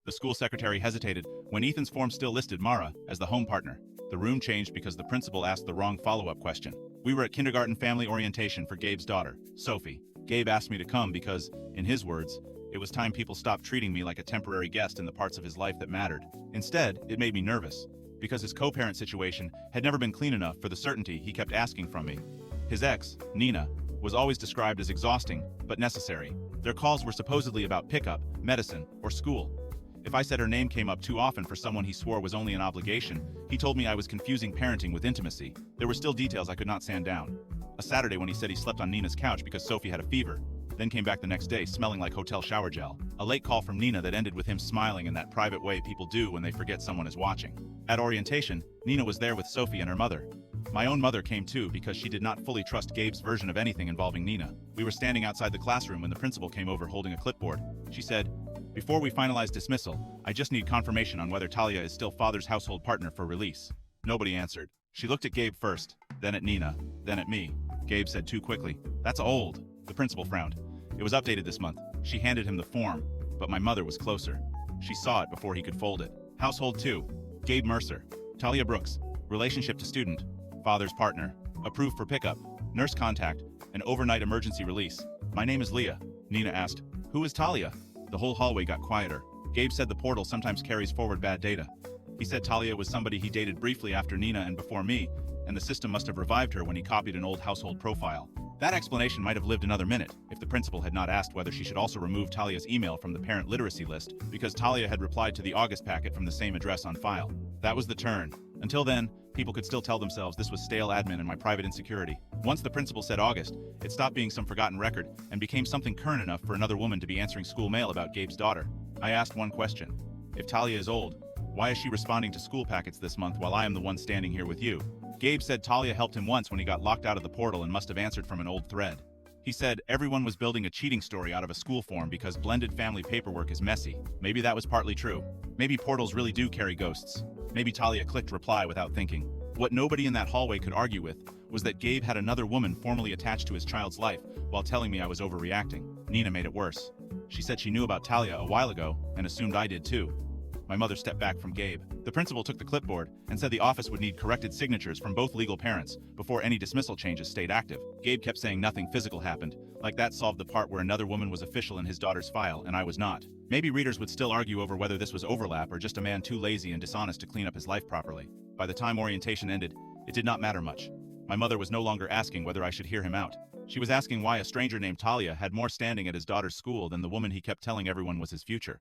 The school secretary hesitated when Ethan's form still listed Mara as the home partner. The room changed because the principal asked the wrong follow-up question. We were at kindergarten family orientation for Gabe's daughter, Sophie. Gabe asked me to come because, in his words, it was time people stopped treating me like a temporary guest in the parts of his life that mattered. Instead, it made me nervous, because his co-parent situation had never been clean enough for the certainty he kept asking from me. His ex, Nina, was always described as exhausting, but necessary. Their calls were supposedly about pickup, medicine, or school. If I said her name came up too often for someone he swore was only an obligation, he told me I was confusing parenting with intimacy. There were still details I could not sand down. A Saturday when he said he slept on Nina's couch because Sophie had a fever, then came back the next day smelling like hotel shower gel. A late call from Nina that ended with him smiling in that private way people do when they forget someone is watching. At orientation, Nina was there with Sophie and her mother. My own mother came too because she did not fully trust Gabe's version of anything involving Nina. We were standing outside the classroom when the principal came over holding a clipboard. She said, "Before we finalize dismissal, I just need confirmation on whether Talia is still father's household partner for release." Nobody answered. She looked at Gabe first, then at Nina, then at me. Gabe said too quickly, "That's old." The principal frowned. "It was updated this month." She handed him the form, but my mother was closer. She saw it before he could fold it. Household 2. Gabe Mercer. Talia Brooks. Relationship to student. Father's partner. Approved for pickup. Nurse contact. An overnight emergency release. "My name is Leah." Nina asked, "Who is Talia?" The whole hallway got quieter. Gabe said the portal sometimes carries forward bad data. He said Talia was somebody he dated briefly after Nina and before me, and the system must have revived her when he copied an old household profile. That explanation might have lived another minute if the principal had not asked whether she should also remove Talia's email from the parent literacy list, because Talia had replied to the August packet from the same address on file. That was the turn. Until then, people could still tell themselves this was stale admin and my private insecurity. Once the principal said August, it stopped being some forgotten record and became something current enough for another woman to be answering school mail about Gabe's daughter. I asked one question. If Talia is old, why is she responding to school packets this month while I am the one standing here with you? Gabe said Talia helped him once when he got locked out of the portal and must have answered from an old thread. He said everyone was building a cheating story out of a school form because blended family paperwork is messy. Maybe that was partly true. Maybe portals really do carry ghosts. Maybe Talia clicked reply without thinking. What nobody in that hallway could argue with was that Gabe had another woman formally attached to his child's life while telling me I was overreacting. Nina made it worse. She said she knew about Talia a while ago and assumed I did too. My mother stepped back from Gabe. The principal took the clipboard and said the office would need corrected signatures from both legal parents before any dismissal changes stayed active. Gabe kept saying nothing physical happened, like that solved the part where another woman was official in his daughter's file and I was not. Maybe readers would still argue over whether this was overlap or just a man too lazy and dishonest to clean up his life properly. By the time orientation ended, it did not matter much. My mother was no longer asking whether I should hear him out. She was asking why a stranger named Talia had more standing at his daughter's school than the woman he kept telling everyone was his future.